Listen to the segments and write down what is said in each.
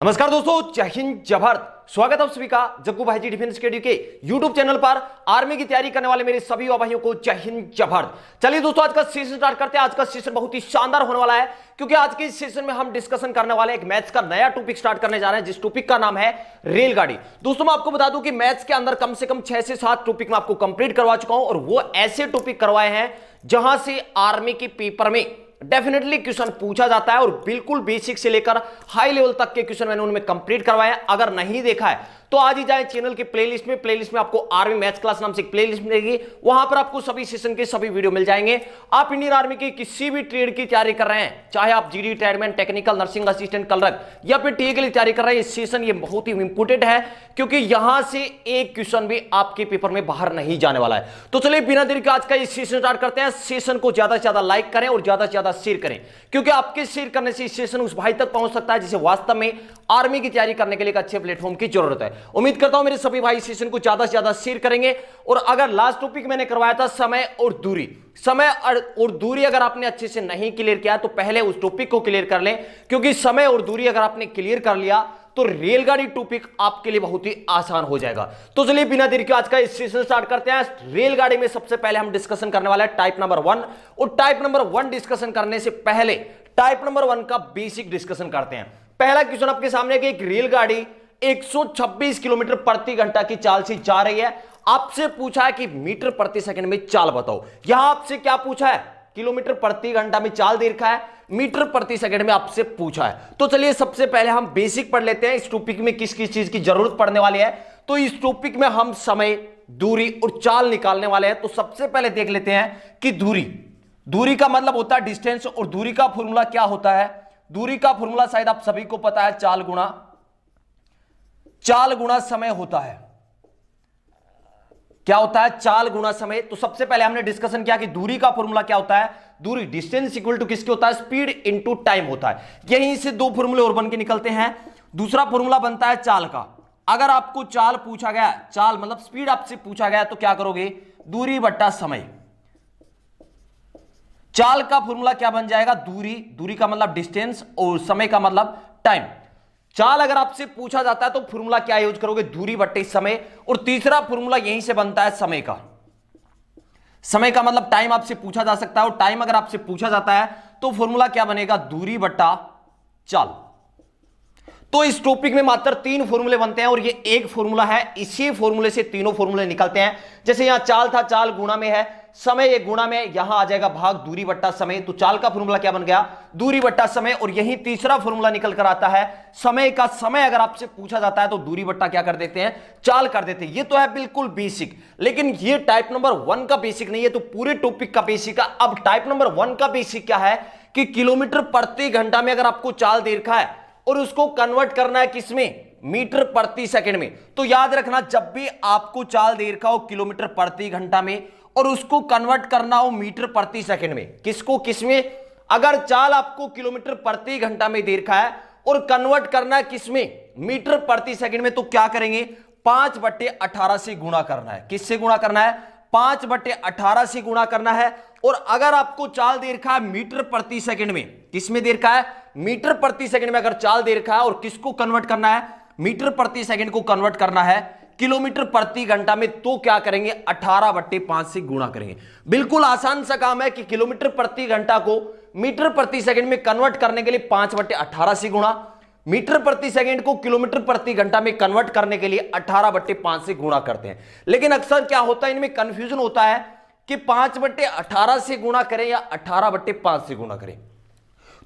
नमस्कार दोस्तों, जय हिंद जय भारत। स्वागत है आप सभी का जग्गू भाई जी डिफेंस अकेडमी के यूट्यूब चैनल पर। आर्मी की तैयारी करने वाले मेरे सभी भाइयों को जय हिंद जय भारत। चलिए दोस्तों, आज का सेशन स्टार्ट करते हैं। आज का सेशन बहुत ही शानदार होने वाला है, क्योंकि आज के इस सेशन में हम डिस्कशन करने वाले एक मैथ्स का नया टॉपिक स्टार्ट करने जा रहे हैं, जिस टॉपिक का नाम है रेलगाड़ी। दोस्तों मैं आपको बता दूं कि मैथ्स के अंदर कम से कम 6 से 7 टॉपिक मैं आपको कंप्लीट करवा चुका हूं, और वो ऐसे टॉपिक करवाए हैं जहां से आर्मी के पेपर में डेफिनेटली क्वेश्चन पूछा जाता है, और बिल्कुल बेसिक से लेकर हाई लेवल तक के क्वेश्चन मैंने उनमें कंप्लीट करवाया है। अगर नहीं देखा है तो आज ही जाए चैनल के प्लेलिस्ट में। प्लेलिस्ट में आपको आर्मी मैथ्स क्लास नाम से एक प्लेलिस्ट मिलेगी, वहां पर आपको सभी सेशन के सभी वीडियो मिल जाएंगे। आप इंडियन आर्मी की किसी भी ट्रेड की तैयारी कर रहे हैं, चाहे आप GD, tradesman, technical, nursing assistant, clerk या फिर टीए के लिए तैयारी कर रहे हैं, सेशन ये बहुत ही इंपोर्टेंट है, क्योंकि यहां से एक क्वेश्चन भी आपके पेपर में बाहर नहीं जाने वाला है। तो चलिए बिना देरी के आज का इस सेशन स्टार्ट करते हैं। सेशन को ज्यादा से ज्यादा लाइक करें और ज्यादा से ज्यादा शेयर करें, क्योंकि आपके शेयर करने से सेशन उस भाई तक पहुंच सकता है जिसे वास्तव में आर्मी की तैयारी करने के लिए एक अच्छे प्लेटफॉर्म की जरूरत है। उम्मीद करता हूं मेरे सभी भाई सेशन को ज्यादा से ज्यादा शेयर करेंगे। और अगर लास्ट टॉपिक मैंने करवाया था समय और दूरी, समय और दूरी अगर आपने अच्छे से नहीं क्लियर किया तो पहले उस टॉपिक को क्लियर कर लें, क्योंकि समय और दूरी अगर आपने क्लियर कर लिया तो रेलगाड़ी टॉपिक आपके लिए बहुत ही आसान हो जाएगा। तो चलिए बिना देरी के आज का इस सेशन स्टार्ट करते हैं। रेलगाड़ी में सबसे पहले हम डिस्कशन करने वाले हैं टाइप नंबर 1, और टाइप नंबर 1 डिस्कशन करने से पहले टाइप नंबर 1 का बेसिक डिस्कशन करते हैं। पहला क्वेश्चन आपके सामने है कि एक रेलगाड़ी 126 किलोमीटर प्रति घंटा की चाल से जा रही है। आपसे पूछा है कि मीटर प्रति सेकंड में चाल बताओ। यहां आपसे क्या पूछा है? किलोमीटर प्रति घंटा में चाल दे रखा है, मीटर प्रति सेकंड में आपसे पूछा है। तो चलिए सबसे पहले हम बेसिक पढ़ लेते हैं, इस टॉपिक में किस किस चीज की जरूरत पड़ने वाली है। तो इस टॉपिक में हम समय, दूरी और चाल निकालने वाले हैं। तो सबसे पहले देख लेते हैं कि दूरी का मतलब होता है डिस्टेंस, और दूरी का फॉर्मूला क्या होता है? दूरी का फॉर्मूला शायद आप सभी को पता है, चाल गुणा समय होता है। क्या होता है? चाल गुणा समय। तो सबसे पहले हमने डिस्कशन किया कि दूरी का फॉर्मूला क्या होता है। दूरी डिस्टेंस इक्वल टू किसके होता है? स्पीड इनटू टाइम होता है। यहीं से दो फॉर्मूले और बन के निकलते हैं। दूसरा फॉर्मूला बनता है चाल का। अगर आपको चाल पूछा गया, चाल मतलब स्पीड आपसे पूछा गया, तो क्या करोगे? दूरी बट्टा समय। चाल का फॉर्मूला क्या बन जाएगा? दूरी का मतलब डिस्टेंस और समय का मतलब टाइम। चाल अगर आपसे पूछा जाता है तो फॉर्मूला क्या यूज करोगे? दूरी बट्टे समय। और तीसरा फॉर्मूला यहीं से बनता है समय का। समय का मतलब टाइम आपसे पूछा जा सकता है, और टाइम अगर आपसे पूछा जाता है तो फॉर्मूला क्या बनेगा? दूरी बट्टा चाल। तो इस टॉपिक में मात्र 3 फॉर्मूले बनते हैं, और ये एक फॉर्मूला है। इसी फॉर्मूले से तीनों फॉर्मूले निकलते हैं। जैसे यहां चाल था, चाल गुणा में है, समय एक गुणा में, यहां आ जाएगा भाग दूरी बट्टा समय। तो चाल का फॉर्मूला क्या बन गया? दूरी बट्टा समय। और यही तीसरा फॉर्मूला निकल कर आता है समय का। समय अगर आपसे पूछा जाता है तो दूरी बट्टा क्या कर देते हैं? चाल कर देते हैं। ये तो है बिल्कुल बेसिक, लेकिन ये टाइप नंबर 1 का बेसिक नहीं है, तो पूरे टॉपिक का बेसिक है। अब टाइप नंबर 1 का बेसिक क्या है कि किलोमीटर प्रति घंटा में अगर आपको चाल दे रखा है और उसको कन्वर्ट करना है किसमें? मीटर प्रति सेकंड में। तो याद रखना, जब भी आपको चाल दे रखा हो किलोमीटर प्रति घंटा में और उसको कन्वर्ट करना हो मीटर प्रति सेकंड में, किसको किसमें? अगर चाल आपको किलोमीटर प्रति घंटा में दे रखा है और कन्वर्ट करना है किसमें? मीटर प्रति सेकंड में, तो क्या करेंगे? 5/18 से गुणा करना है। किससे गुणा करना है? 5/18 से गुणा करना है। और अगर आपको चाल दे रखा है मीटर प्रति सेकंड में, किसमें दे रखा है? मीटर प्रति सेकंड में अगर चाल दे रखा है, और किसको कन्वर्ट करना है? मीटर प्रति सेकंड को कन्वर्ट करना है किलोमीटर प्रति घंटा में, तो क्या करेंगे? 18/5 से गुणा करेंगे। बिल्कुल आसान सा काम है कि किलोमीटर प्रति घंटा को मीटर प्रति सेकंड में कन्वर्ट करने के लिए 5/18 से गुणा, मीटर प्रति सेकंड को किलोमीटर प्रति घंटा में कन्वर्ट करने के लिए 18/5 से गुणा करते हैं। लेकिन अक्सर क्या होता है, इनमें कंफ्यूजन होता है कि 5/18 से गुणा करें या 18/5 से गुणा करें।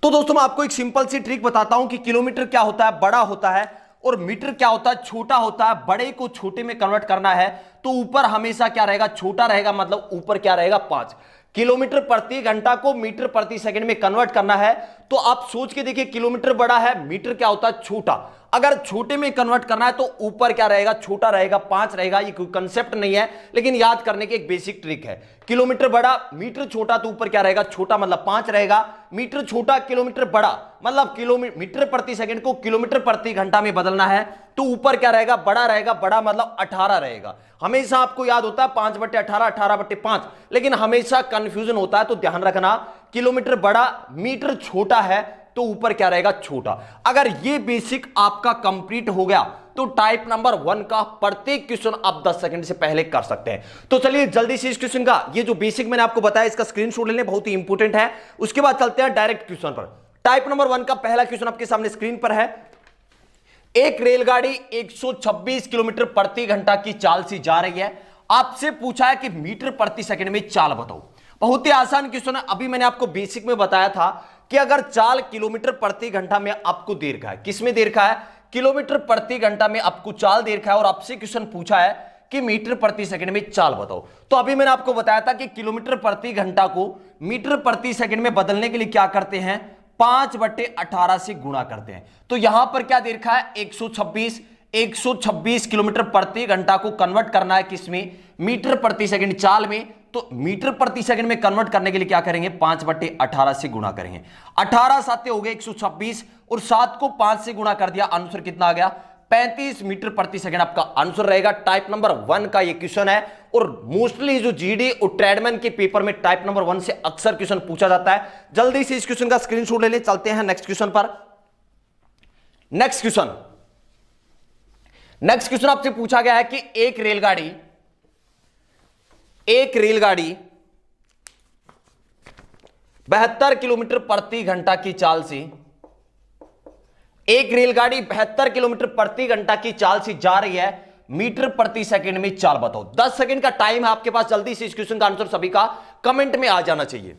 तो दोस्तों मैं आपको एक सिंपल सी ट्रिक बताता हूं कि किलोमीटर क्या होता है? बड़ा होता है, और मीटर क्या होता है? छोटा होता है। बड़े को छोटे में कन्वर्ट करना है तो ऊपर हमेशा क्या रहेगा? छोटा रहेगा, मतलब ऊपर क्या रहेगा? 5। किलोमीटर प्रति घंटा को मीटर प्रति सेकंड में कन्वर्ट करना है, तो आप सोच के देखिए, किलोमीटर बड़ा है, मीटर क्या होता है? छोटा। अगर छोटे में कन्वर्ट करना है तो ऊपर क्या रहेगा? छोटा रहेगा, 5 रहेगा। ये कोई कंसेप्ट नहीं है, लेकिन याद करने की एक बेसिक ट्रिक है। किलोमीटर बड़ा, मीटर छोटा, तो ऊपर क्या रहेगा? छोटा, मतलब 5 रहेगा। मीटर छोटा, किलोमीटर बड़ा, मतलब मीटर प्रति सेकंड को किलोमीटर प्रति घंटा में बदलना है, तो ऊपर क्या रहेगा? बड़ा रहेगा। बड़ा मतलब 18 रहेगा। हमेशा आपको याद होता है 5/18, 18/5, लेकिन हमेशा कंफ्यूजन होता है, तो ध्यान रखना, किलोमीटर बड़ा, मीटर छोटा है, तो ऊपर क्या रहेगा, छोटा। अगर ये बेसिक आपका कंप्लीट हो गया तो टाइप नंबर 1 का प्रत्येक क्वेश्चन आप 10 सेकंड से पहले कर सकते हैं। तो चलिए जल्दी से इस क्वेश्चन का ये जो बेसिक मैंने आपको बताया इसका स्क्रीनशॉट ले लें, बहुत ही इंपॉर्टेंट है। उसके बाद चलते हैं डायरेक्ट क्वेश्चन पर। टाइप नंबर 1 का पहला क्वेश्चन आपके सामने स्क्रीन पर है। एक रेलगाड़ी 126 किलोमीटर प्रति घंटा की चाल से जा रही है। आपसे पूछा है कि मीटर प्रति सेकंड में चाल बताओ। बहुत ही आसान क्वेश्चन है। अभी मैंने आपको बेसिक में बताया था कि अगर चाल किलोमीटर प्रति घंटा में आपको दे रखा है, किसमें दे रखा है, किलोमीटर प्रति घंटा में आपको चाल दे रखा है, और आपसे क्वेश्चन पूछा है कि मीटर प्रति सेकंड में चाल बताओ। तो अभी मैंने आपको बताया था कि किलोमीटर प्रति घंटा को मीटर प्रति सेकंड में बदलने के लिए क्या करते हैं, 5/18 से गुणा करते हैं। तो यहां पर क्या दे रखा है, 126 किलोमीटर प्रति घंटा को कन्वर्ट करना है किसमें, मीटर प्रति सेकंड चाल में। तो मीटर प्रति सेकंड में कन्वर्ट करने के लिए क्या करेंगे, 5/18 से गुणा करेंगे। 18 साते हो गए 126 और 7 को 5 से गुणा कर दिया, आंसर कितना आ गया, 35 मीटर प्रति सेकंड आपका आंसर रहेगा। टाइप नंबर 1 का ये क्वेश्चन है और मोस्टली जो जीडी और ट्रेडमैन के पेपर में टाइप नंबर 1 से अक्सर क्वेश्चन पूछा जाता है। जल्दी से इस क्वेश्चन का स्क्रीनशॉट ले ले, चलते हैं नेक्स्ट क्वेश्चन पर। नेक्स्ट क्वेश्चन आपसे पूछा गया है कि एक रेलगाड़ी 72 किलोमीटर प्रति घंटा की चाल से, एक रेलगाड़ी 72 किलोमीटर प्रति घंटा की चाल से जा रही है, मीटर प्रति सेकंड में चाल बताओ। 10 सेकंड का टाइम है आपके पास। जल्दी से इस क्वेश्चन का आंसर सभी का कमेंट में आ जाना चाहिए।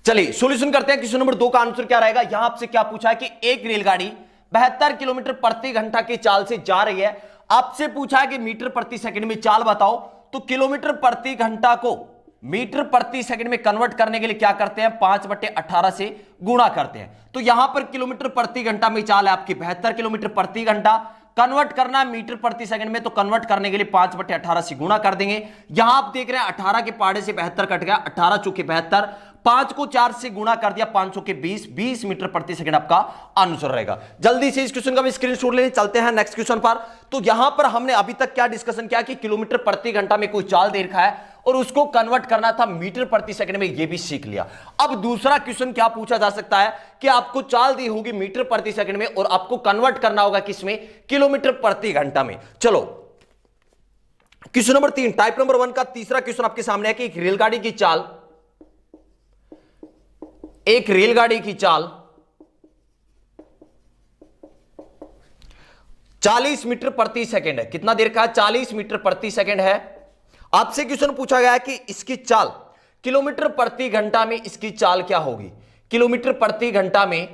चलिए सॉल्यूशन करते हैं। क्वेश्चन नंबर 2 का आंसर क्या रहेगा। यहां आपसे क्या पूछा है कि एक रेलगाड़ी 72 किलोमीटर प्रति घंटा की चाल से जा रही है। आपसे पूछा है कि मीटर प्रति सेकंड में चाल बताओ। तो किलोमीटर प्रति घंटा को मीटर प्रति सेकंड में कन्वर्ट करने के लिए क्या करते हैं, 5/18 से गुणा करते हैं। तो यहां पर किलोमीटर प्रति घंटा में चाल है आपकी 72 किलोमीटर प्रति घंटा, कन्वर्ट करना है मीटर प्रति सेकंड में, तो कन्वर्ट करने के लिए 5/18 से गुणा कर देंगे। यहां आप देख रहे हैं 18 के पाड़े से 72 कट गया, 18 चौके 72, 5 को 4 से गुणा कर दिया, 5 चौके 20 मीटर प्रति सेकंड आपका आंसर रहेगा। जल्दी से इस क्वेश्चन का भी स्क्रीनशॉट लेने चलते हैं नेक्स्ट क्वेश्चन पर। तो यहां पर हमने अभी तक क्या डिस्कशन किया कि किलोमीटर प्रति घंटा में कोई चाल दे रखा है और उसको कन्वर्ट करना था मीटर प्रति सेकंड में, यह भी सीख लिया। अब दूसरा क्वेश्चन क्या पूछा जा सकता है कि आपको चाल दी होगी मीटर प्रति सेकंड में और आपको कन्वर्ट करना होगा किसमें, किलोमीटर प्रति घंटा में। चलो क्वेश्चन नंबर 3, टाइप नंबर 1 का तीसरा क्वेश्चन आपके सामने है कि एक रेलगाड़ी की चाल 40 मीटर प्रति सेकंड है। कितना देर का, 40 मीटर प्रति सेकंड है। आपसे क्वेश्चन पूछा गया है कि इसकी चाल किलोमीटर प्रति घंटा में, इसकी चाल क्या होगी, किलोमीटर प्रति घंटा में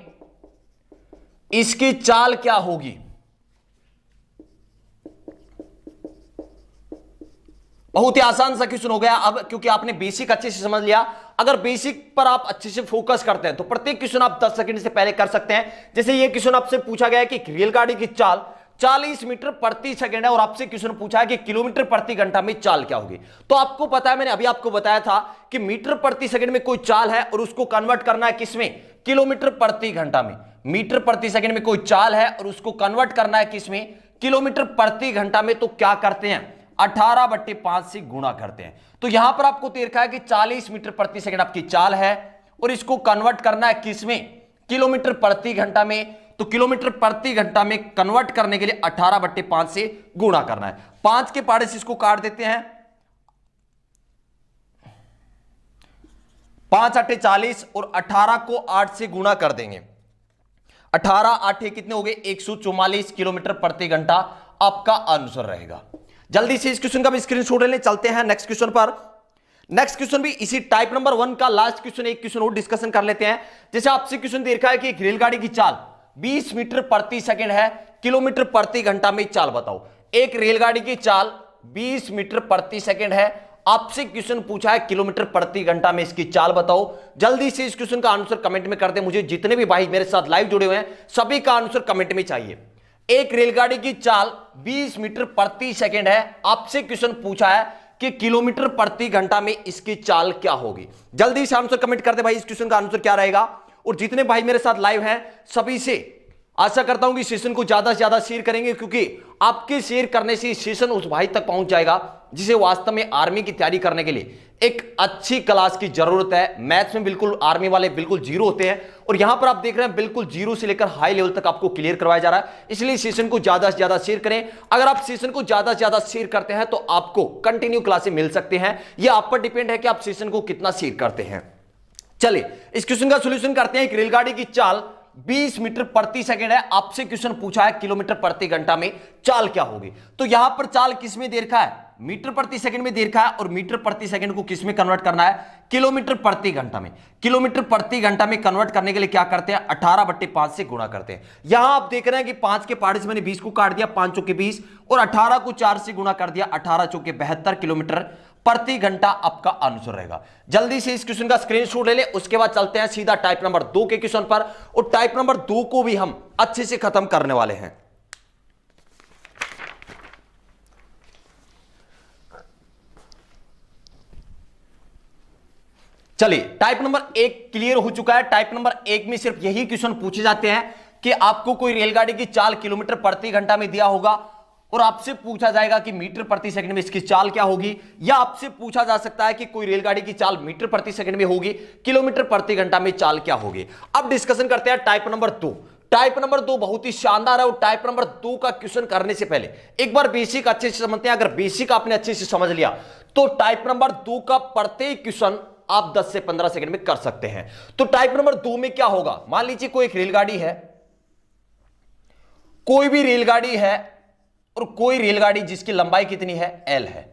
इसकी चाल क्या होगी। बहुत ही आसान सा क्वेश्चन हो गया अब, क्योंकि आपने बेसिक अच्छे से समझ लिया। अगर बेसिक पर आप अच्छे से फोकस करते हैं तो प्रत्येक क्वेश्चन आप 10 सेकंड से पहले कर सकते हैं। जैसे ये क्वेश्चन आपसे पूछा गया है कि रेलगाड़ी की चाल 40 मीटर प्रति सेकंड है और आपसे क्वेश्चन पूछा है कि किलोमीटर प्रति घंटा में चाल क्या होगी। तो आपको पता है, मैंने अभी आपको बताया था कि मीटर प्रति सेकंड में कोई चाल है और उसको कन्वर्ट करना है किसमें, किलोमीटर प्रति घंटा में। मीटर प्रति सेकंड में कोई चाल है और उसको कन्वर्ट करना है किसमें, किलोमीटर प्रति घंटा में। तो क्या करते हैं, 18/5 से गुणा करते हैं। तो यहां पर आपको देखा है कि 40 मीटर प्रति सेकंड आपकी चाल है और इसको कन्वर्ट करना है किसमें, किलोमीटर प्रति घंटा में। तो किलोमीटर प्रति घंटा में कन्वर्ट करने के लिए 18/5 से गुणा करना है। 5 के पाड़े से इसको काट देते हैं, 5 8 40 और 18 को 8 से गुणा कर देंगे। 18 8 कितने हो गए, 144 किलोमीटर प्रति घंटा आपका आंसर रहेगा। जल्दी से इस क्वेश्चन का भी स्क्रीनशॉट ले, चलते हैं नेक्स्ट क्वेश्चन पर। नेक्स्ट क्वेश्चन भी इसी टाइप नंबर 1 का लास्ट क्वेश्चन, एक क्वेश्चन और डिस्कशन कर लेते हैं। जैसे आपसे क्वेश्चन दे रखा है कि एक रेलगाड़ी की चाल 20 मीटर प्रति सेकंड है, किलोमीटर प्रति घंटा में चाल बताओ। एक रेलगाड़ी की चाल 20 मीटर प्रति सेकंड है, आपसे क्वेश्चन पूछा है किलोमीटर प्रति घंटा में इसकी चाल बताओ। जल्दी से इस क्वेश्चन का आंसर कमेंट में कर दे। मुझे जितने भी भाई मेरे साथ लाइव जुड़े हुए हैं सभी का आंसर कमेंट में चाहिए। एक रेलगाड़ी की चाल 20 मीटर प्रति सेकंड है, आपसे क्वेश्चन पूछा है कि किलोमीटर प्रति घंटा में इसकी चाल क्या होगी। जल्दी से आंसर कमेंट कर दे भाई, इस क्वेश्चन का आंसर क्या रहेगा। और जितने भाई मेरे साथ लाइव हैं सभी से आशा करता हूं कि सेशन को ज्यादा से ज्यादा शेयर करेंगे, क्योंकि आपके शेयर करने से सेशन उस भाई तक पहुंच जाएगा जिसे वास्तव में आर्मी की तैयारी करने के लिए एक अच्छी क्लास की जरूरत है। मैथ्स में बिल्कुल आर्मी वाले बिल्कुल जीरो होते हैं और यहां पर आप देख रहे हैं बिल्कुल जीरो से लेकर हाई लेवल तक आपको क्लियर करवाया जा रहा है। इसलिए सेशन को ज्यादा से ज्यादा शेयर करें। अगर आप सेशन को ज्यादा से ज्यादा शेयर करते हैं तो आपको कंटिन्यू क्लासेस मिल सकते हैं। यह आप पर डिपेंड है कि आप सेशन को कितना शेयर करते हैं। चलिए इस क्वेश्चन का सॉल्यूशन करते हैं। एक रेलगाड़ी की चाल 20 मीटर प्रति सेकंड है। आपसे क्वेश्चन पूछा है किलोमीटर प्रति घंटा में चाल क्या होगी। तो यहां पर चाल किस में दे रखा है, मीटर प्रति सेकंड में दे रखा है और मीटर प्रति सेकंड को किस में कन्वर्ट करना है, किलोमीटर प्रति घंटा में। किलोमीटर प्रति घंटा में कन्वर्ट करने के लिए क्या करते हैं, 18/5 से गुणा करते हैं। यहां आप देख रहे हैं कि 5 के पार्ट से मैंने 20 को काट दिया, 5 चौके 20 और 18 को 4 से गुणा कर दिया, 18 चौके 72 किलोमीटर प्रति घंटा आपका आंसर रहेगा। जल्दी से इस क्वेश्चन का स्क्रीनशॉट ले ले, उसके बाद चलते हैं सीधा टाइप नंबर 2 के क्वेश्चन पर और टाइप नंबर 2 को भी हम अच्छे से खत्म करने वाले हैं। चलिए टाइप नंबर 1 क्लियर हो चुका है। टाइप नंबर 1 में सिर्फ यही क्वेश्चन पूछे जाते हैं कि आपको कोई रेलगाड़ी की चाल किलोमीटर प्रति घंटा में दिया होगा और आपसे पूछा जाएगा कि मीटर प्रति सेकंड में इसकी चाल क्या होगी, या आपसे पूछा जा सकता है कि कोई रेलगाड़ी की चाल मीटर प्रति सेकंड में होगी, किलोमीटर प्रति घंटा में चाल क्या होगी। अब डिस्कशन करते हैं टाइप नंबर 2। टाइप नंबर 2 बहुत ही शानदार है और टाइप नंबर 2 का क्वेश्चन करने से पहले एक बार बेसिक अच्छे से समझते हैं। अगर बेसिक आपने अच्छे से समझ लिया तो टाइप नंबर 2 का प्रत्येक क्वेश्चन आप 10 से 15 सेकंड में कर सकते हैं। तो टाइप नंबर 2 में क्या होगा, मान लीजिए कोई एक रेलगाड़ी है, कोई भी रेलगाड़ी है और कोई रेलगाड़ी जिसकी लंबाई कितनी है, L है।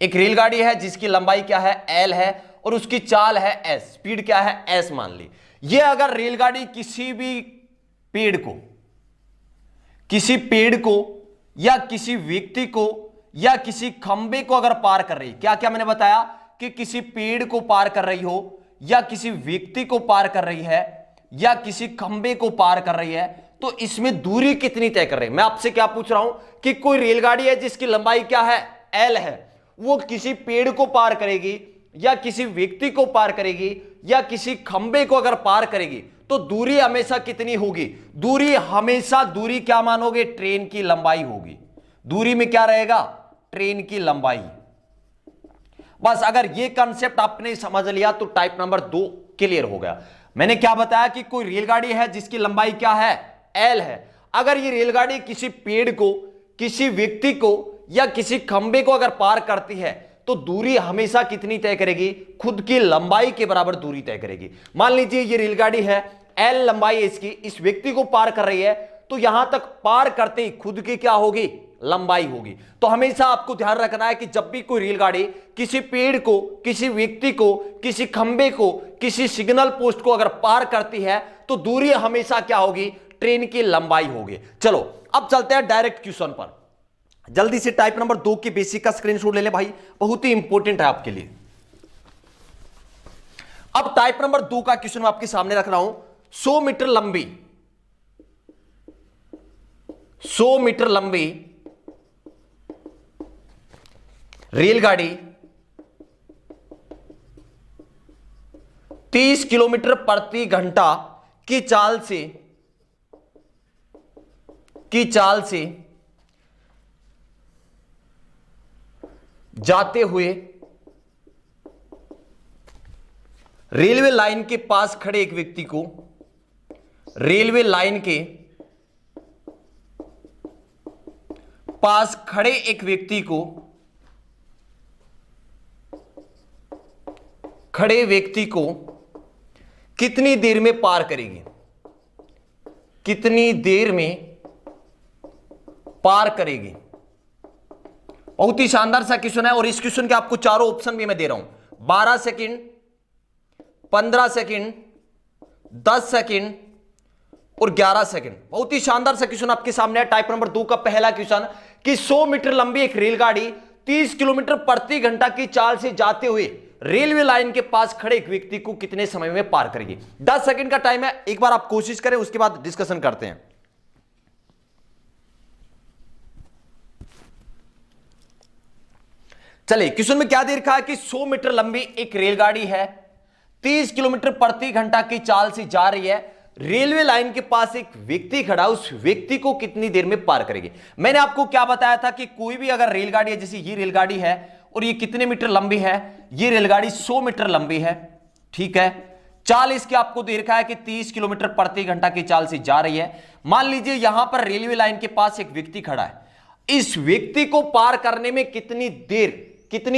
एक रेलगाड़ी है जिसकी लंबाई क्या है, L है और उसकी चाल है S, स्पीड क्या है, S मान ली। ये अगर रेलगाड़ी किसी भी पेड़ को या किसी व्यक्ति को या किसी खंबे को अगर पार कर रही, क्या क्या मैंने बताया कि किसी पेड़ को पार कर रही हो या किसी व्यक्ति को पार कर रही है या किसी खंबे को पार कर रही है, तो इसमें दूरी कितनी तय कर रही है। मैं आपसे क्या पूछ रहा हूं कि कोई रेलगाड़ी है जिसकी लंबाई क्या है, L है, वो किसी पेड़ को पार करेगी या किसी व्यक्ति को पार करेगी या किसी खंबे को अगर पार करेगी तो दूरी हमेशा कितनी होगी, दूरी क्या मानोगे, ट्रेन की लंबाई होगी। दूरी में क्या रहेगा, ट्रेन की लंबाई। बस अगर ये कंसेप्ट आपने समझ लिया तो टाइप नंबर 2 क्लियर हो गया। मैंने क्या बताया कि कोई रेलगाड़ी है जिसकी लंबाई क्या है, L है। अगर ये रेलगाड़ी किसी पेड़ को, किसी व्यक्ति को या किसी खंबे को अगर पार करती है तो दूरी हमेशा कितनी तय करेगी, खुद की लंबाई के बराबर दूरी तय करेगी। मान लीजिए ये रेलगाड़ी है, L लंबाई इसकी, इस व्यक्ति को पार कर रही है तो यहां तक पार करते ही खुद की क्या होगी, लंबाई होगी। तो हमेशा आपको ध्यान रखना है कि जब भी कोई रेलगाड़ी किसी पेड़ को, किसी व्यक्ति को, किसी खंबे को, किसी सिग्नल पोस्ट को अगर पार करती है तो दूरी हमेशा क्या होगी, ट्रेन की लंबाई होगी। चलो अब चलते हैं डायरेक्ट क्वेश्चन पर। जल्दी से टाइप नंबर 2 के बेसिक का स्क्रीनशॉट ले ले भाई, बहुत ही इंपॉर्टेंट है आपके लिए। अब टाइप नंबर 2 का क्वेश्चन मैं आपके सामने रख रहा हूं। 100 मीटर लंबी रेलगाड़ी 30 किलोमीटर प्रति घंटा की चाल से जाते हुए रेलवे लाइन के पास खड़े एक व्यक्ति को, रेलवे लाइन के पास खड़े एक व्यक्ति को, खड़े व्यक्ति को कितनी देर में पार करेगी, कितनी देर में पार करेगी। बहुत ही शानदार सा क्वेश्चन है और इस क्वेश्चन के आपको चारों ऑप्शन भी मैं दे रहा हूं, 12 सेकंड, 15 सेकंड, 10 सेकंड और 11 सेकंड। बहुत ही शानदार सा क्वेश्चन आपके सामने है। टाइप नंबर 2 का पहला क्वेश्चन कि 100 मीटर लंबी एक रेलगाड़ी 30 किलोमीटर प्रति घंटा की चाल से जाते हुए रेलवे लाइन के पास खड़े एक व्यक्ति को कितने समय में पार करेगी। 10 सेकंड का टाइम है, एक बार आप कोशिश करें, उसके बाद डिस्कशन करते हैं। चलिए क्वेश्चन में क्या दे रखा है कि 100 मीटर लंबी एक रेलगाड़ी है, 30 किलोमीटर प्रति घंटा की चाल से जा रही है, रेलवे लाइन के पास एक व्यक्ति खड़ा, उस व्यक्ति को कितनी देर में पार करेगी। मैंने आपको क्या बताया था कि कोई भी अगर रेलगाड़ी है, जैसे ये रेलगाड़ी है और ये कितने मीटर लंबी है, ये रेलगाड़ी 100 मीटर लंबी है, ठीक है। चाल इसकी आपको दे रखा है कि 30 किलोमीटर प्रति घंटा की चाल से जा रही है। मान लीजिए यहां पर रेलवे लाइन के पास एक व्यक्ति खड़ा है, इस व्यक्ति को पार करने में कितनी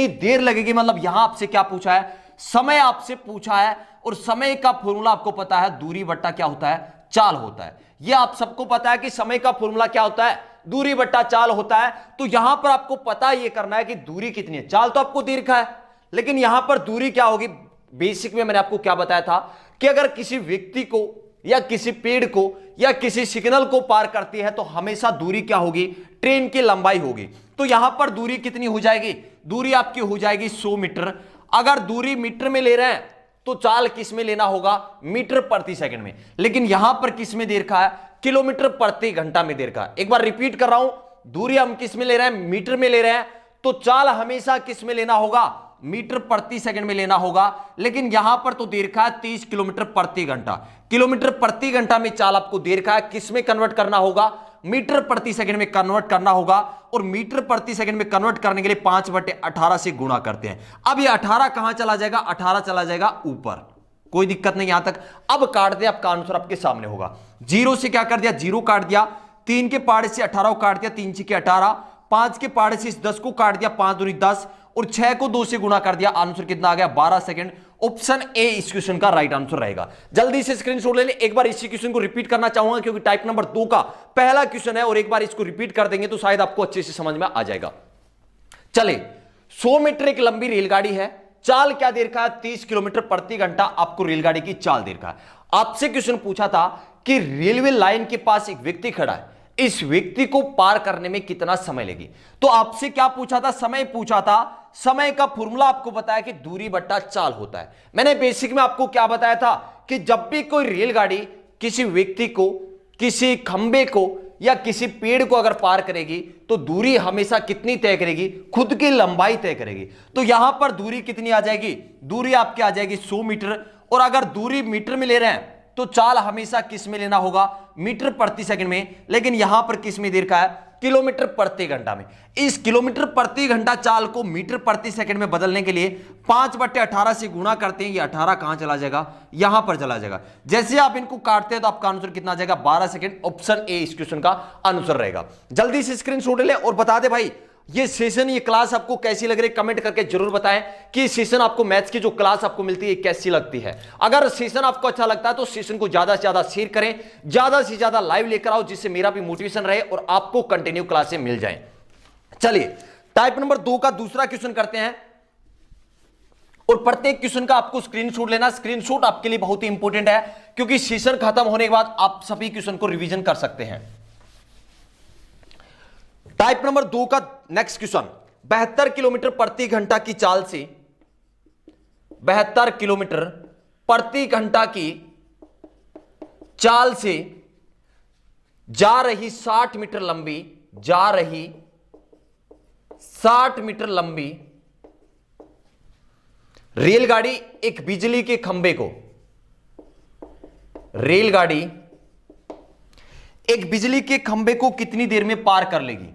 देर लगेगी, मतलब यहां आपसे क्या पूछा है, समय आपसे पूछा है, और समय का फॉर्मूला आपको पता है, दूरी बट्टा क्या होता है, चाल होता है। यह आप सबको पता है कि समय का फॉर्मूला क्या होता है, दूरी बट्टा चाल होता है। तो यहां पर आपको पता यह करना है कि दूरी कितनी है, चाल तो आपको दे रखा है, लेकिन यहां पर दूरी क्या होगी। बेसिक में मैंने आपको क्या बताया था कि अगर किसी व्यक्ति को या किसी पेड़ को या किसी सिग्नल को पार करती है तो हमेशा दूरी क्या होगी, ट्रेन की लंबाई होगी। तो यहां पर दूरी कितनी हो जाएगी, दूरी आपकी हो जाएगी 100 मीटर। अगर दूरी मीटर में ले रहे हैं तो चाल किस में लेना होगा, मीटर प्रति सेकंड में, लेकिन यहां पर किस में दे रखा है, किलोमीटर प्रति घंटा में दे रखा है। एक बार रिपीट कर रहा हूं, दूरी हम किस में ले रहे हैं, मीटर में ले रहे हैं, तो चाल हमेशा किस में लेना होगा, मीटर प्रति सेकंड में लेना होगा। लेकिन यहां पर तो दे रखा है 30 किलोमीटर प्रति घंटा, किलोमीटर प्रति घंटा में चाल आपको दे रखा है, किस में कन्वर्ट करना होगा, मीटर प्रति सेकंड में कन्वर्ट करना होगा। और मीटर प्रति सेकंड में कन्वर्ट करने के लिए 5/18 से गुणा करते हैं। अब ये 18 कहां चला जाएगा, 18 चला जाएगा ऊपर, कोई दिक्कत नहीं यहां तक। अब काट दे, आपका आंसर आपके सामने होगा। 0 से क्या कर दिया, 0 काट दिया, 3 के पाड़े से 18 को काट दिया, 3 6 के 18, 5 के पाड़े से 10 को काट दिया, 5 दूनी 10, और 6 को 2 से गुणा कर दिया। आंसर कितना आ गया, 12 सेकंड। ऑप्शन ए इस क्वेश्चन का राइट आंसर रहेगा। जल्दी से स्क्रीनशॉट ले ले। एक बार इसी क्वेश्चन को रिपीट करना चाहूंगा क्योंकि टाइप नंबर 2 का पहला क्वेश्चन है, और एक बार इसको रिपीट कर देंगे तो शायद आपको अच्छे से समझ में आ जाएगा। चले, 100 मीटर एक लंबी रेलगाड़ी है, चाल क्या दे रखा है, 30 किलोमीटर प्रति घंटा आपको रेलगाड़ी की चाल दे रखा है। आपसे क्वेश्चन पूछा था कि रेलवे लाइन के पास एक व्यक्ति खड़ा है, इस व्यक्ति को पार करने में कितना समय लेगी। तो आपसे क्या पूछा था, समय पूछा था। समय का फॉर्मूला आपको बताया कि दूरी बट्टा चाल होता है। मैंने बेसिक में आपको क्या बताया था कि जब भी कोई रेलगाड़ी किसी व्यक्ति को, किसी खंबे को या किसी पेड़ को अगर पार करेगी तो दूरी हमेशा कितनी तय करेगी, खुद की लंबाई तय करेगी। तो यहां पर दूरी कितनी आ जाएगी, दूरी आपकी आ जाएगी 100 मीटर। और अगर दूरी मीटर में ले रहे हैं तो चाल हमेशा किस में लेना होगा, मीटर प्रति सेकंड में, लेकिन यहां पर किस में दे रखा है, किलोमीटर प्रति घंटा में। इस किलोमीटर प्रति घंटा चाल को मीटर प्रति सेकंड में बदलने के लिए 5/18 से गुणा करते हैं। ये 18 कहां चला जाएगा, यहां पर चला जाएगा। जैसे आप इनको काटते हैं तो आपका आंसर कितना आ जाएगा, 12 सेकंड। ऑप्शन ए इस क्वेश्चन का आंसर रहेगा। जल्दी से स्क्रीनशॉट ले और बता दे भाई ये सेशन, ये क्लास आपको कैसी लग रही है, कमेंट करके जरूर बताएं कि सेशन आपको, मैथ्स की जो क्लास आपको मिलती है कैसी लगती है। अगर सेशन आपको अच्छा लगता है तो सेशन को ज्यादा से ज्यादा शेयर करें, ज्यादा से ज्यादा लाइव लेकर आओ, जिससे मेरा भी मोटिवेशन रहे और आपको कंटिन्यू क्लासें मिल जाएं। चलिए टाइप नंबर 2 का दूसरा क्वेश्चन करते हैं, और प्रत्येक क्वेश्चन का आपको स्क्रीनशॉट लेना। स्क्रीनशॉट आपके लिए बहुत ही इंपॉर्टेंट है क्योंकि सेशन खत्म होने के बाद आप सभी क्वेश्चन को रिवीजन कर सकते हैं। टाइप नंबर 2 का नेक्स्ट क्वेश्चन, 72 किलोमीटर प्रति घंटा की चाल से, 72 किलोमीटर प्रति घंटा की चाल से जा रही 60 मीटर लंबी, जा रही 60 मीटर लंबी रेलगाड़ी एक बिजली के खंबे को, रेलगाड़ी एक बिजली के खंबे को कितनी देर में पार कर लेगी।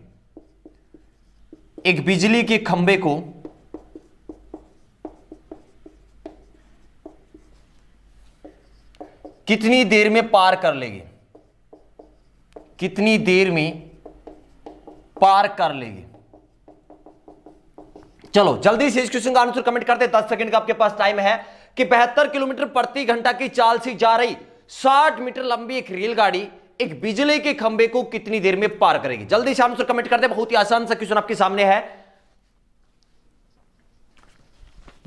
एक बिजली के खंबे को कितनी देर में पार कर लेगी, कितनी देर में पार कर लेगी। चलो जल्दी से इस क्वेश्चन का आंसर कमेंट करते हैं, 10 सेकंड का आपके पास टाइम है कि 72 किलोमीटर प्रति घंटा की चाल से जा रही 60 मीटर लंबी एक रेलगाड़ी एक बिजली के खंबे को कितनी देर में पार करेगी। जल्दी से आंसर कमेंट करते हैं, बहुत ही आसान सा क्वेश्चन आपके सामने है।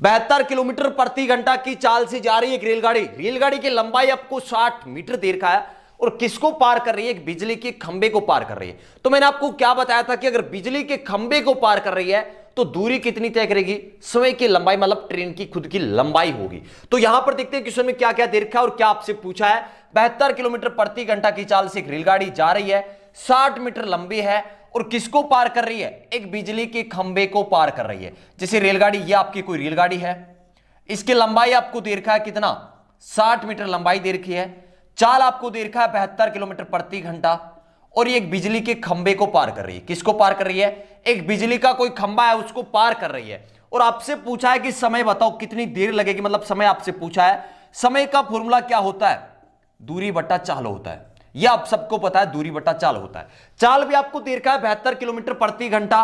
72 किलोमीटर प्रति घंटा की चाल से जा रही एक रेलगाड़ी, रेलगाड़ी की लंबाई आपको 60 मीटर देर का है, और किसको पार कर रही है, एक बिजली के खंबे को पार कर रही है। तो मैंने आपको क्या बताया था कि अगर बिजली के खंबे को पार कर रही है तो दूरी कितनी तय करेगी, समय की लंबाई, मतलब ट्रेन की खुद की लंबाई होगी। तो यहां पर देखते हैं क्वेश्चन में क्या क्या दे रखा है और क्या आपसे पूछा है। 72 किलोमीटर प्रति घंटा की चाल से एक रेलगाड़ी जा रही है, 60 मीटर लंबी है, और किसको पार कर रही है, एक बिजली के खंबे को पार कर रही है। जैसे रेलगाड़ी, ये आपकी कोई रेलगाड़ी है, इसकी लंबाई आपको दे रखा है कितना, 60 मीटर लंबाई दे रखी है, चाल आपको दे रखा है 72 किलोमीटर प्रति घंटा, और ये एक बिजली के खंबे को पार कर रही है। किसको पार कर रही है? एक बिजली का कोई खंबा है उसको पार कर रही है। और आपसे पूछा है कि समय बताओ कितनी देर लगेगी, मतलब समय आपसे पूछा है। समय का फॉर्मूला क्या होता है? दूरी बटा चाल होता है। यह आप सबको पता है, दूरी बटा चाल होता है। चाल भी आपको दे रखा है 72 किलोमीटर प्रति घंटा।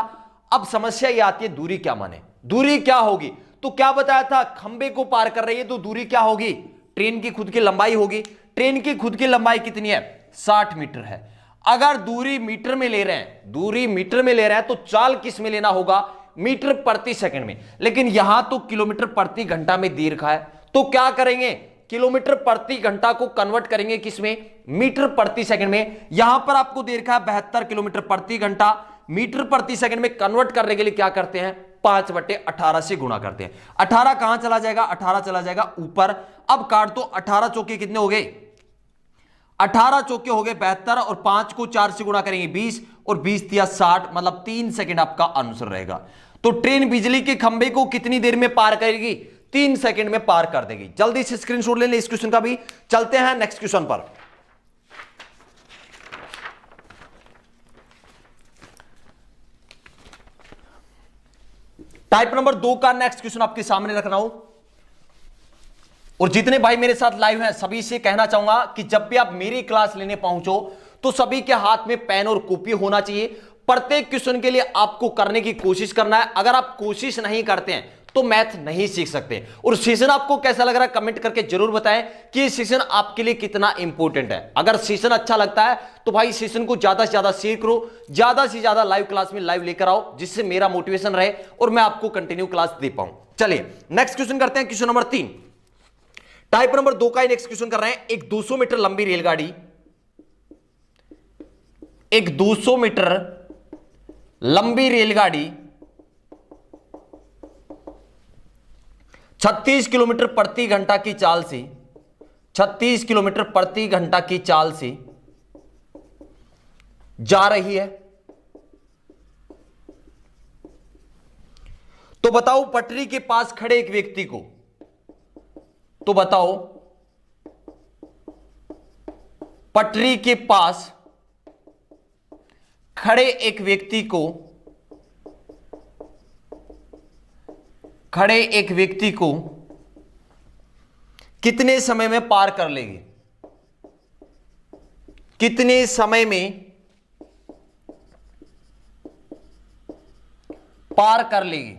अब समस्या यह आती है दूरी क्या माने, दूरी क्या होगी? तो क्या बताया था, खंबे को पार कर रही है तो दूरी क्या होगी? ट्रेन की खुद की लंबाई होगी। ट्रेन की खुद की लंबाई कितनी है? 60 मीटर है। अगर दूरी मीटर में ले रहे हैं, दूरी मीटर में ले रहे हैं तो चाल किस में लेना होगा? मीटर प्रति सेकंड में। लेकिन यहां तो किलोमीटर प्रति घंटा में दे रखा है, तो क्या करेंगे? किलोमीटर प्रति घंटा को कन्वर्ट करेंगे किसमें? मीटर प्रति सेकंड में। यहां पर आपको दे रखा है 72 किलोमीटर प्रति घंटा, मीटर प्रति सेकंड में कन्वर्ट करने के लिए क्या करते हैं? 5/18 से गुणा करते हैं। 18 कहां चला जाएगा? 18 चला जाएगा ऊपर। अब काट तो 18 चौके कितने हो गए? 18 चौके हो गए 72, और 5 को 4 से गुणा करेंगे 20, और 20 दिया 60, मतलब 3 सेकंड आपका आंसर रहेगा। तो ट्रेन बिजली के खंबे को कितनी देर में पार करेगी? 3 सेकंड में पार कर देगी। जल्दी से स्क्रीनशॉट ले लें इस क्वेश्चन का भी। चलते हैं नेक्स्ट क्वेश्चन पर। टाइप नंबर 2 का नेक्स्ट क्वेश्चन आपके सामने रख रहा हूं, और जितने भाई मेरे साथ लाइव हैं सभी से कहना चाहूंगा कि जब भी आप मेरी क्लास लेने पहुंचो तो सभी के हाथ में पेन और कॉपी होना चाहिए। प्रत्येक क्वेश्चन के लिए आपको करने की कोशिश करना है। अगर आप कोशिश नहीं करते हैं तो मैथ नहीं सीख सकते। और सेशन आपको कैसा लग रहा है कमेंट करके जरूर बताएं कि ये सेशन आपके लिए कितना इंपॉर्टेंट है। अगर सेशन अच्छा लगता है तो भाई सेशन को ज्यादा से ज्यादा शेयर करो, ज्यादा से ज्यादा लाइव क्लास में लाइव लेकर आओ, जिससे मेरा मोटिवेशन रहे और मैं आपको कंटिन्यू क्लास दे पाऊं। चलिए नेक्स्ट क्वेश्चन करते हैं, क्वेश्चन नंबर 3। टाइप नंबर 2 का नेक्स्ट क्वेश्चन कर रहे हैं। एक 200 मीटर लंबी रेलगाड़ी, एक 200 मीटर लंबी रेलगाड़ी 36 किलोमीटर प्रति घंटा की चाल से 36 किलोमीटर प्रति घंटा की चाल से जा रही है। तो बताओ पटरी के पास खड़े एक व्यक्ति को, तो बताओ पटरी के पास खड़े एक व्यक्ति को, खड़े एक व्यक्ति को कितने समय में पार कर लेगी? कितने समय में पार कर लेगी?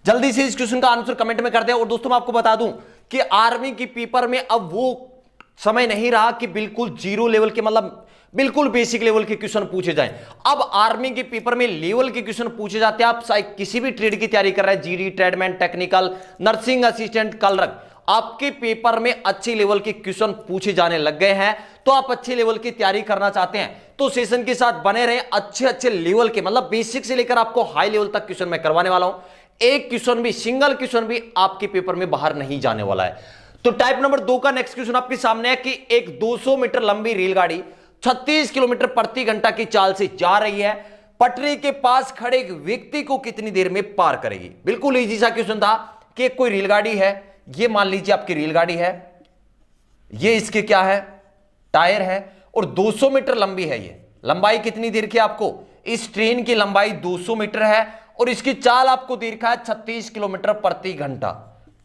जल्दी से इस क्वेश्चन का आंसर कमेंट में कर दें। और दोस्तों मैं आपको बता दूं कि आर्मी की पेपर में अब वो समय नहीं रहा कि बिल्कुल जीरो लेवल के, मतलब बिल्कुल बेसिक लेवल के क्वेश्चन पूछे जाएं। अब आर्मी के पेपर में लेवल के क्वेश्चन पूछे जाते हैं। आप किसी भी ट्रेड की तैयारी कर रहे हैं, GD, tradesman, technical, nursing assistant, clerk, आपके पेपर में अच्छे लेवल के क्वेश्चन पूछे जाने लग गए हैं। तो आप अच्छे लेवल की तैयारी करना चाहते हैं तो सेशन के साथ बने रहें। अच्छे अच्छे लेवल के, मतलब बेसिक से लेकर आपको हाई लेवल तक क्वेश्चन मैं करवाने वाला हूं। एक क्वेश्चन भी, सिंगल क्वेश्चन भी आपके पेपर में बाहर नहीं जाने वाला है। तो टाइप नंबर 2 का नेक्स्ट क्वेश्चन आपके सामने है कि एक 200 मीटर लंबी रेलगाड़ी 36 किलोमीटर प्रति घंटा की चाल से जा रही है, पटरी के पास खड़े एक व्यक्ति को कितनी देर में पार करेगी? बिल्कुल इजी सा क्वेश्चन था कि कोई रेलगाड़ी है, ये मान लीजिए आपकी रेलगाड़ी है, ये इसके क्या है? टायर है, और 200 मीटर लंबी है। ये लंबाई कितनी देर की? आपको इस ट्रेन की लंबाई 200 मीटर है, और इसकी चाल आपको दे रखा है 36 किलोमीटर प्रति घंटा।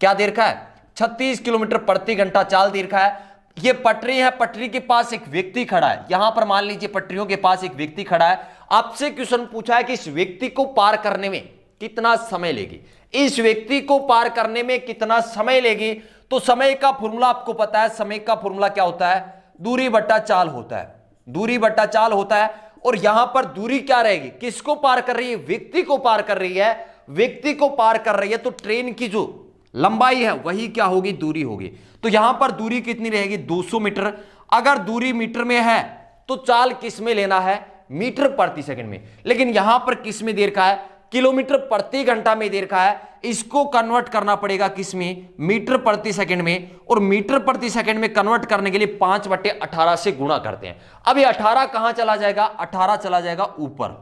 क्या दे रखा है? 36 किलोमीटर प्रति घंटा चाल दे रखा है। ये पटरी है, पटरी के पास एक व्यक्ति खड़ा है। यहां पर मान लीजिए पटरियों के पास एक व्यक्ति खड़ा है। आपसे क्वेश्चन पूछा है कि इस व्यक्ति को पार करने में कितना समय लेगी? इस व्यक्ति को पार करने में कितना समय लेगी? तो समय का फॉर्मूला आपको पता है। समय का फॉर्मूला क्या होता है? दूरी बट्टा चाल होता है। दूरी बट्टा चाल होता है। और यहां पर दूरी क्या रहेगी? किसको पार कर रही है? व्यक्ति को पार कर रही है। व्यक्ति को पार कर रही है तो ट्रेन की जो लंबाई है वही क्या होगी? दूरी होगी। तो यहां पर दूरी कितनी रहेगी? 200 मीटर। अगर दूरी मीटर में है तो चाल किस में लेना है? मीटर प्रति सेकंड में। लेकिन यहां पर किस में दे रखा है? किलोमीटर प्रति घंटा में दे रखा है। इसको कन्वर्ट करना पड़ेगा किस में? मीटर प्रति सेकंड में। और मीटर प्रति सेकंड में कन्वर्ट करने के लिए 5/18 से गुणा करते हैं। अब ये 18 कहां चला जाएगा? 18 चला जाएगा ऊपर।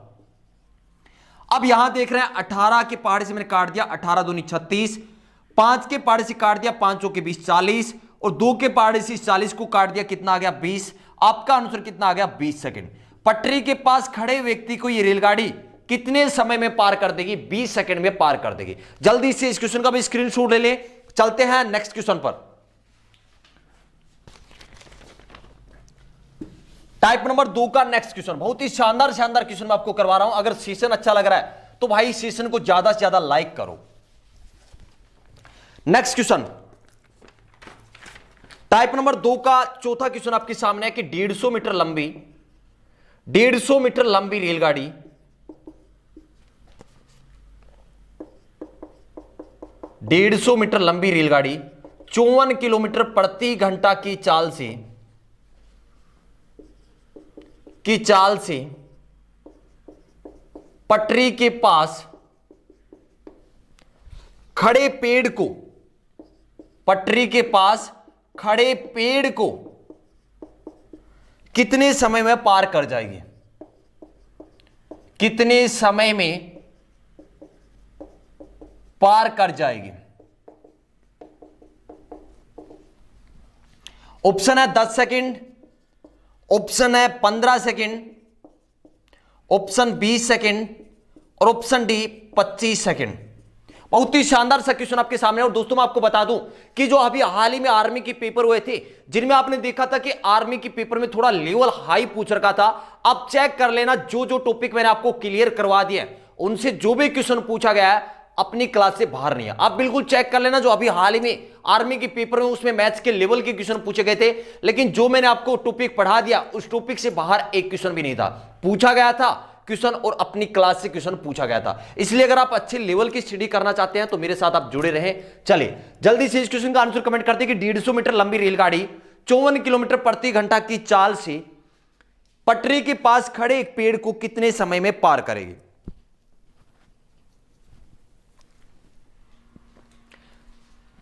अब यहां देख रहे हैं 18 के पहाड़े से मैंने काट दिया, 18 दूनी 36, 5 के पहाड़े से काट दिया, 5 के 20 40, और 2 के पहाड़े से 40 को काट दिया, कितना आ गया 20। आपका आंसर कितना आ गया 20 सेकंड। पटरी के पास खड़े व्यक्ति को यह रेलगाड़ी कितने समय में पार कर देगी? 20 सेकंड में पार कर देगी। जल्दी से इस क्वेश्चन का भी स्क्रीनशॉट ले ले। चलते हैं नेक्स्ट क्वेश्चन पर। टाइप नंबर 2 का नेक्स्ट क्वेश्चन, बहुत ही शानदार शानदार क्वेश्चन मैं आपको करवा रहा हूं। अगर सेशन अच्छा लग रहा है तो भाई सेशन को ज्यादा से ज्यादा लाइक करो। नेक्स्ट क्वेश्चन टाइप नंबर 2 का चौथा क्वेश्चन आपके सामने है कि 150 मीटर लंबी रेलगाड़ी 150 मीटर लंबी रेलगाड़ी 54 किलोमीटर प्रति घंटा की चाल से पटरी के पास खड़े पेड़ को कितने समय में पार कर जाएगी? कितने समय में पार कर जाएगी? ऑप्शन है 10 सेकंड, ऑप्शन है 15 सेकंड, ऑप्शन 20 सेकंड और ऑप्शन डी 25 सेकंड। बहुत ही शानदार सा क्वेश्चन आपके सामने। और दोस्तों मैं आपको बता दूं कि जो अभी हाल ही में आर्मी के पेपर हुए थे, जिनमें आपने देखा था कि आर्मी के पेपर में थोड़ा लेवल हाई पूछ रखा था, आप चेक कर लेना। जो जो टॉपिक मैंने आपको क्लियर करवा दिया उनसे जो भी क्वेश्चन पूछा गया है अपनी क्लास से बाहर नहीं है। आप बिल्कुल चेक कर लेना। जो अभी हाल ही में आर्मी के पेपर में उसमें मैथ्स के लेवल के क्वेश्चन पूछे गए थे, लेकिन जो मैंने आपको टॉपिक पढ़ा दिया उस टॉपिक से बाहर एक क्वेश्चन भी नहीं था पूछा गया था क्वेश्चन, और अपनी क्लास से क्वेश्चन पूछा गया था। इसलिए अगर आप अच्छे लेवल की स्टडी करना चाहते हैं तो मेरे साथ आप जुड़े रहें। चलिए जल्दी से इस क्वेश्चन का आंसर कमेंट करते हैं कि 150 मीटर लंबी रेलगाड़ी 54 किलोमीटर प्रति घंटा की चाल से पटरी के पास खड़े एक पेड़ को कितने समय में पार करेगी?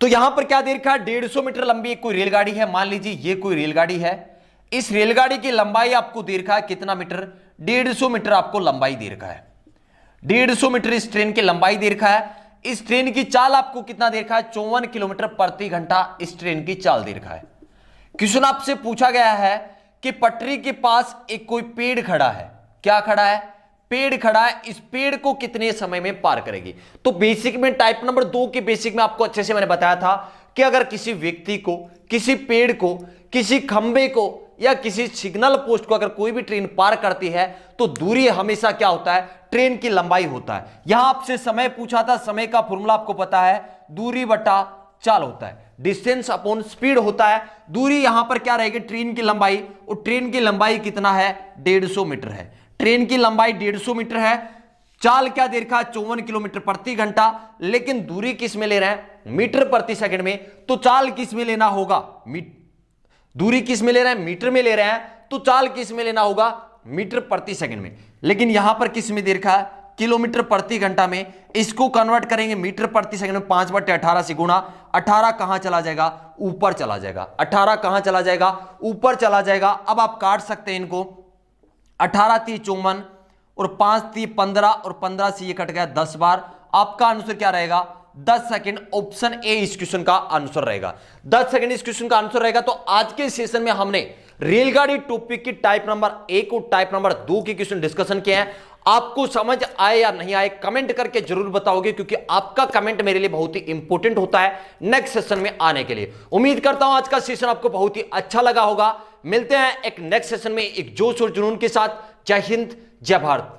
तो यहां पर क्या दे रखा है? 150 मीटर लंबी एक कोई रेलगाड़ी है। मान लीजिए ये कोई रेलगाड़ी है। इस रेलगाड़ी की लंबाई आपको दे रखा है कितना मीटर? 150 मीटर आपको लंबाई दे रखा है। 150 मीटर इस ट्रेन की लंबाई दे रखा है। इस ट्रेन की चाल आपको कितना दे रखा है? 54 किलोमीटर प्रति घंटा इस ट्रेन की चाल दे रखा है। क्वेश्चन आपसे पूछा गया है कि पटरी के पास एक कोई पेड़ खड़ा है। क्या खड़ा है? पेड़ खड़ा है। इस पेड़ को कितने समय में पार करेगी? तो बेसिक में टाइप नंबर 2 के बेसिक में आपको अच्छे से मैंने बताया था कि अगर किसी व्यक्ति को, किसी पेड़ को, किसी खंबे को या किसी सिग्नल पोस्ट को अगर कोई भी ट्रेन पार करती है तो दूरी हमेशा क्या होता है? ट्रेन की लंबाई होता है। यहां आपसे समय पूछा था, समय का फॉर्मूला आपको पता है, दूरी बटा चाल होता है, डिस्टेंस अपॉन स्पीड होता है। दूरी यहां पर क्या रहेगी? ट्रेन की लंबाई, और ट्रेन की लंबाई कितना है? 150 मीटर है। ट्रेन की लंबाई 150 मीटर है। चाल क्या दे रखा है? 54 किलोमीटर प्रति घंटा। लेकिन दूरी किस में ले रहे हैं? मीटर प्रति सेकंड में। तो चाल किस में लेना होगा? दूरी किस में ले रहे हैं? मीटर में ले रहे हैं। तो चाल किस में लेना होगा? मीटर प्रति सेकंड में। लेकिन यहां पर किस में दे रखा है? किलोमीटर प्रति घंटा में। इसको कन्वर्ट करेंगे मीटर प्रति सेकंड में, 5/18 से गुणा। 18 कहां चला जाएगा? ऊपर चला जाएगा। 18 कहां चला जाएगा? ऊपर चला जाएगा। अब आप काट सकते हैं इनको। 18 × 3 = 54 और 5 × 3 = 15 और 15 से ये कट गया 10 बार। आपका आंसर क्या रहेगा? 10 सेकंड। ऑप्शन ए इस क्वेश्चन का आंसर रहेगा। 10 सेकंड इस क्वेश्चन का आंसर रहेगा। तो आज के सेशन में हमने रेलगाड़ी टॉपिक की टाइप नंबर 1 और टाइप नंबर 2 के क्वेश्चन डिस्कशन किए हैं। आपको समझ आए या नहीं आए कमेंट करके जरूर बताओगे, क्योंकि आपका कमेंट मेरे लिए बहुत ही इंपॉर्टेंट होता है नेक्स्ट सेशन में आने के लिए। उम्मीद करता हूं आज का सेशन आपको बहुत ही अच्छा लगा होगा। मिलते हैं एक नेक्स्ट सेशन में एक जोश और जुनून के साथ। जय हिंद, जय भारत।